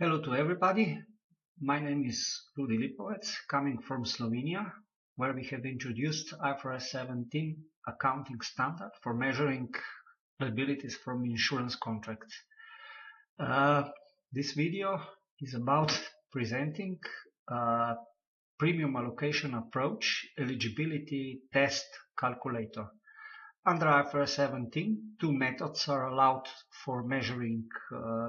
Hello to everybody. My name is Rudi Lipovec, coming from Slovenia, where we have introduced IFRS 17 accounting standard for measuring liabilities from insurance contracts. This video is about presenting a premium allocation approach eligibility test calculator. Under IFRS 17, two methods are allowed for measuring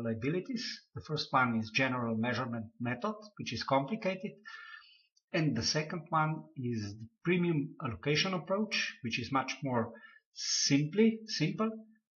liabilities. The first one is general measurement method, which is complicated. And the second one is the premium allocation approach, which is much more simple.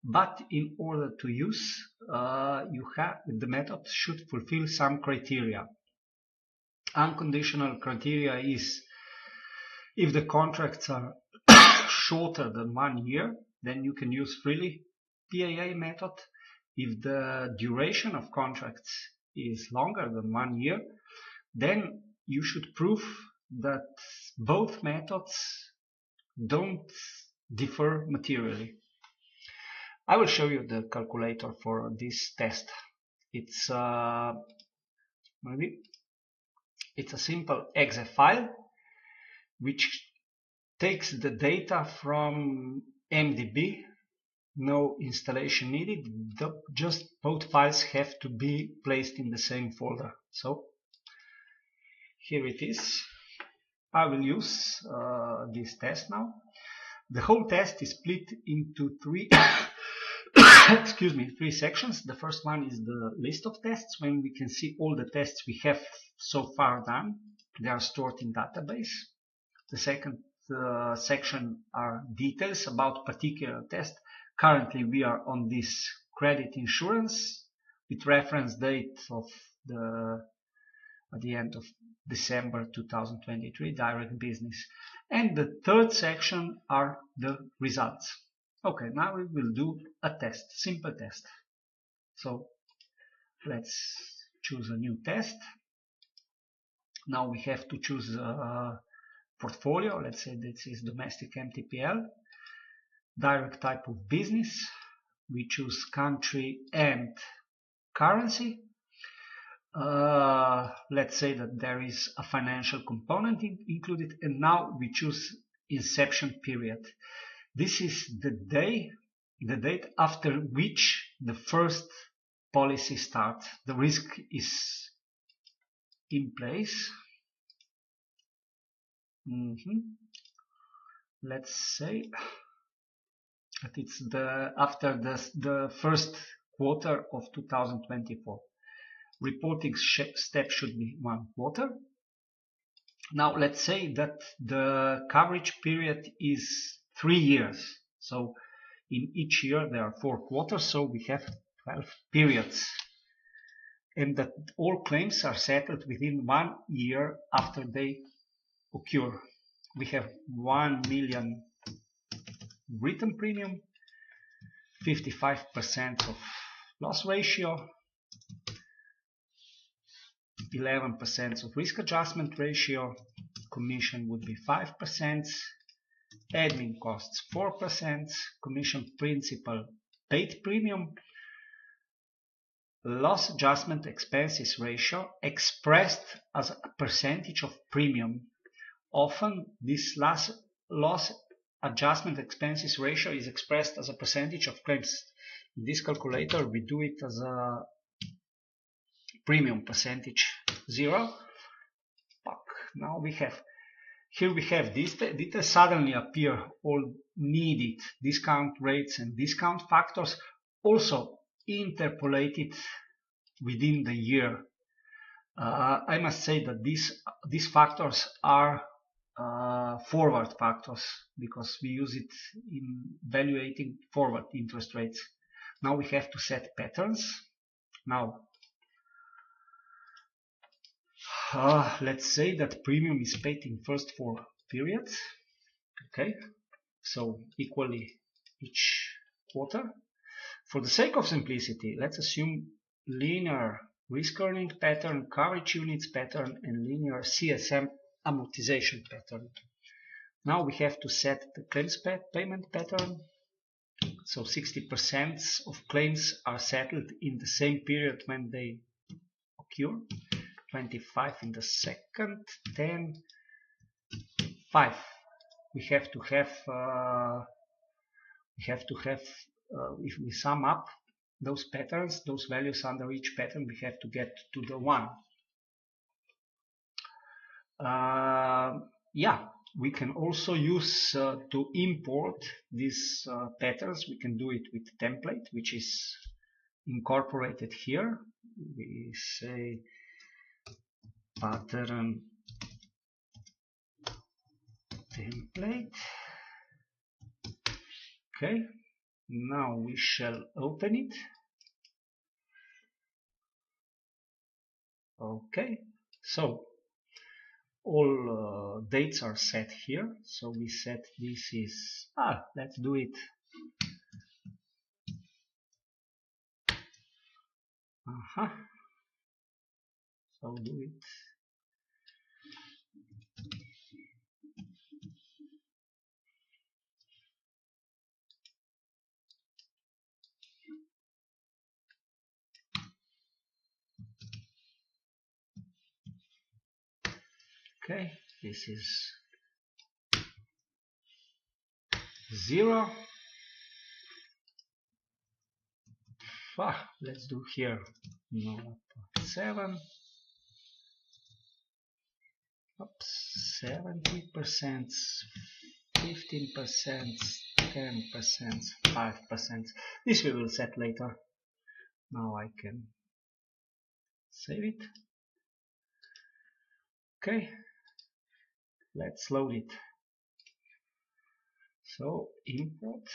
But in order to use, the method should fulfill some criteria. Unconditional criteria is if the contracts are shorter than 1 year, then you can use freely PAA method. If the duration of contracts is longer than 1 year, then you should prove that both methods don't differ materially. I will show you the calculator for this test. It's a simple exe file which takes the data from MDB, no installation needed, just both files have to be placed in the same folder. So here it is. I will use this test now. The whole test is split into three sections. The first one is the list of tests, when we can see all the tests we have so far done. They are stored in database. The second section are details about particular test. Currently we are on this credit insurance with reference date of at the end of December 2023, direct business. And the third section are the results. Okay, now we will do a test, simple test. So let's choose a new test. Now we have to choose portfolio. Let's say this is domestic MTPL. Direct type of business. We choose country and currency. Let's say that there is a financial component included, and now we choose inception period. This is the date after which the first policy starts. The risk is in place. Let's say that it's after the first quarter of 2024. Reporting step should be 1 quarter. Now let's say that the coverage period is 3 years. So in each year there are 4 quarters, so we have 12 periods. And that all claims are settled within 1 year after they occur. We have 1 million written premium, 55% of loss ratio, 11% of risk adjustment ratio, commission would be 5%, admin costs 4%, commission principal paid premium, loss adjustment expenses ratio expressed as a percentage of premium. Often this loss adjustment expenses ratio is expressed as a percentage of claims. In this calculator we do it as a premium percentage 0. Now we have these details suddenly appear, all needed discount rates and discount factors, also interpolated within the year. I must say that these factors are forward factors, because we use it in evaluating forward interest rates. Now we have to set patterns. Now let's say that premium is paid in first 4 periods. Okay, so equally each quarter. For the sake of simplicity, let's assume linear risk earning pattern, coverage units pattern, and linear CSM amortization pattern. Now we have to set the claims payment pattern. So 60% of claims are settled in the same period when they cure, 25 in the second, 10, 5. We have to have if we sum up those patterns, those values under each pattern, we have to get to the 1. Yeah, we can also use to import these patterns. We can do it with template, which is incorporated here. We say pattern template. Okay, now we shall open it. Okay, so all dates are set here. So we set this is, let's do it. So do it. Okay, this is 0. Let's do here 0.7. Oops, 70%, 15%, 10%, 5%. This we will set later. Now I can save it. Okay, let's load it. So import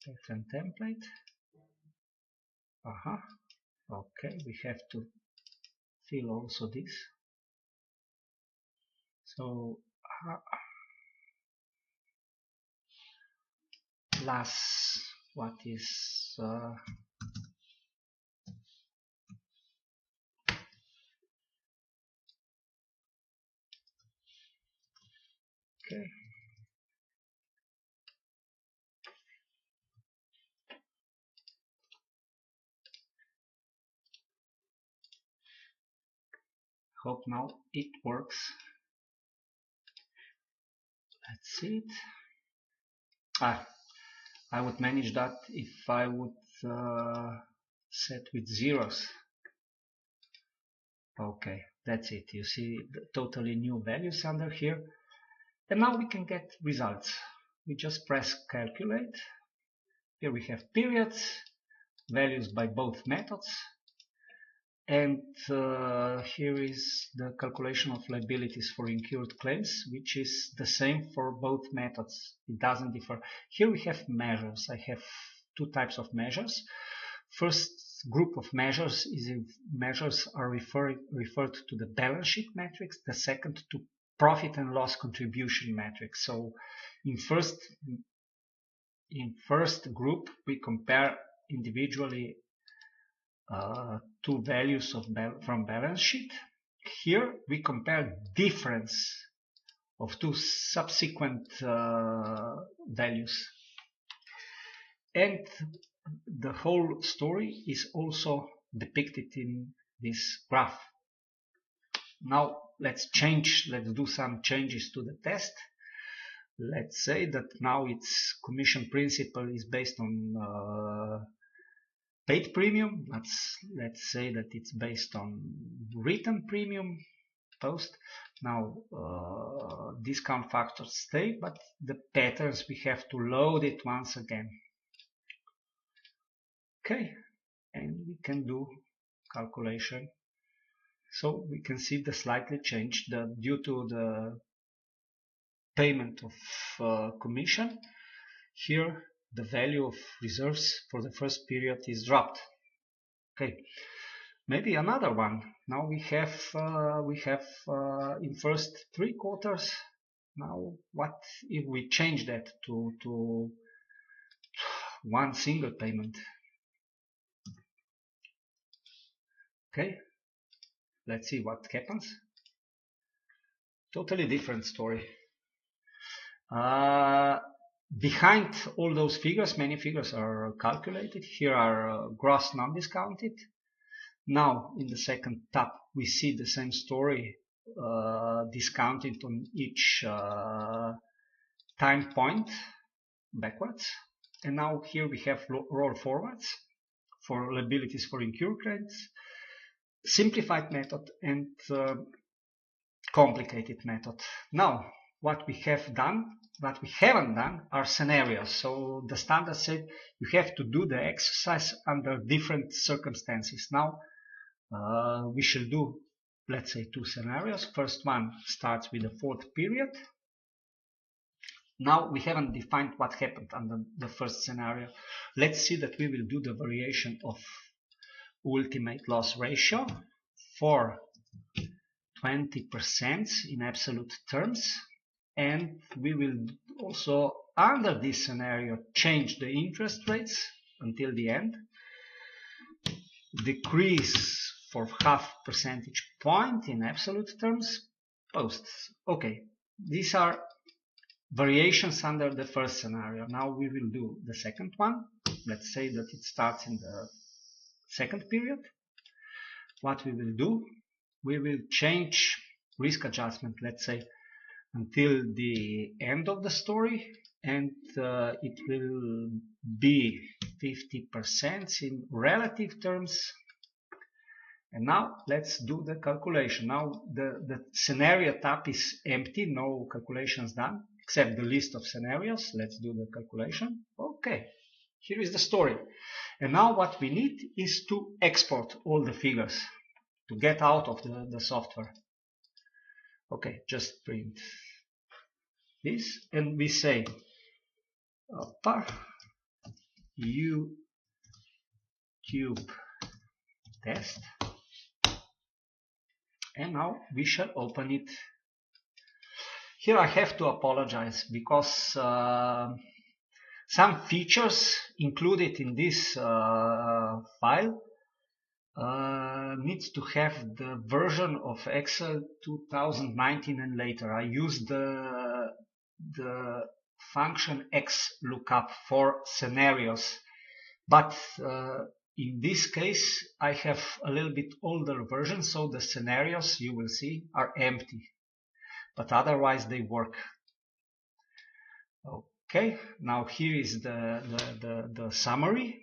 pattern template. Okay, we have to fill also this. So plus what is okay. Hope now it works. Let's see it. I would manage that if I would set with zeros. Okay, that's it. You see the totally new values under here. And now we can get results. We just press calculate. Here we have periods, values by both methods. And here is the calculation of liabilities for incurred claims, which is the same for both methods. It doesn't differ. Here we have measures. I have two types of measures. First group of measures is if measures are referred to the balance sheet metrics. The second to profit and loss contribution metrics. So in first group we compare individually two values from balance sheet. Here we compare difference of two subsequent values, and the whole story is also depicted in this graph. Now let's do some changes to the test. Let's say that now its commission principle is based on paid premium. Let's say that it's based on written premium post. Now discount factors stay, but the patterns we have to load it once again. Okay, and we can do calculation. So we can see the slightly change due to the payment of commission. Here the value of reserves for the first period is dropped. Okay, maybe another one. Now we have in first 3 quarters. Now what if we change that to one single payment? Okay, let's see what happens. Totally different story. Behind all those figures, many figures are calculated. Here are gross non-discounted. Now in the second tab we see the same story discounted on each time point backwards, and now here we have roll forwards for liabilities for incurred claims, simplified method, and complicated method. Now what we have done, what we haven't done are scenarios. So the standard said you have to do the exercise under different circumstances. Now we shall do, let's say, 2 scenarios. First one starts with the 4th period. Now we haven't defined what happened under the first scenario. Let's see that we will do the variation of ultimate loss ratio for 20% in absolute terms, and we will also under this scenario change the interest rates until the end, decrease for 0.5 percentage point in absolute terms posts. Okay, these are variations under the first scenario. Now we will do the second one. Let's say that it starts in the 2nd period. What we will do, we will change risk adjustment, let's say, until the end of the story, and it will be 50% in relative terms. And now let's do the calculation. Now the scenario tab is empty, no calculations done, except the list of scenarios. Let's do the calculation. Okay, here is the story. And now what we need is to export all the figures to get out of the software. Okay, just print this, and we say YouTube test, and now we shall open it. Here I have to apologize because some features included in this file needs to have the version of Excel 2019 and later. I used the function aclogatec for scenarios, but in this case I have a little bit older version, so the scenarios you will see are empty, but otherwise they work. Okay, now here is the summary.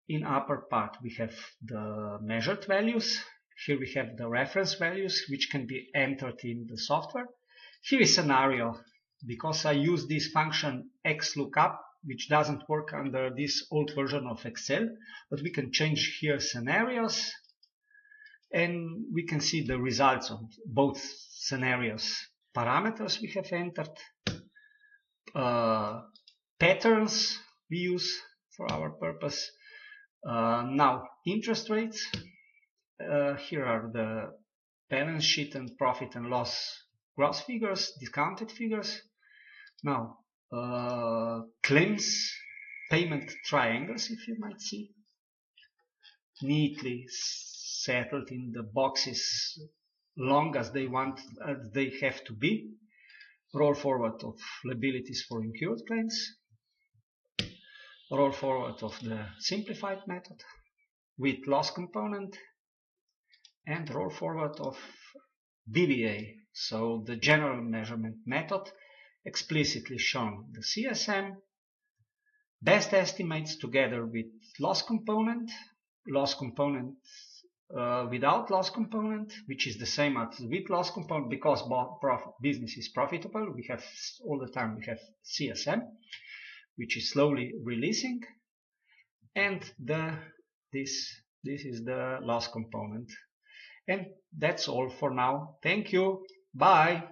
In upper part we have the measured values. Here we have the reference values which can be entered in the software. Here is scenario, because I use this function aclogatec, which doesn't work under this old version of Excel, but we can change here scenarios, and we can see the results of both scenarios. Parameters we have entered, patterns we use for our purpose. Now interest rates, here are the balance sheet and profit and loss gross figures, discounted figures. Now claims payment triangles, if you might see, neatly settled in the boxes long as they want, as they have to be. Roll forward of liabilities for incurred claims, roll forward of the simplified method with loss component, and roll forward of BVA, so the general measurement method, explicitly shown the CSM, best estimates together with loss component without loss component, which is the same as with loss component, because business is profitable. We have all the time we have CSM, which is slowly releasing, and this is the loss component. And that's all for now. Thank you. Bye.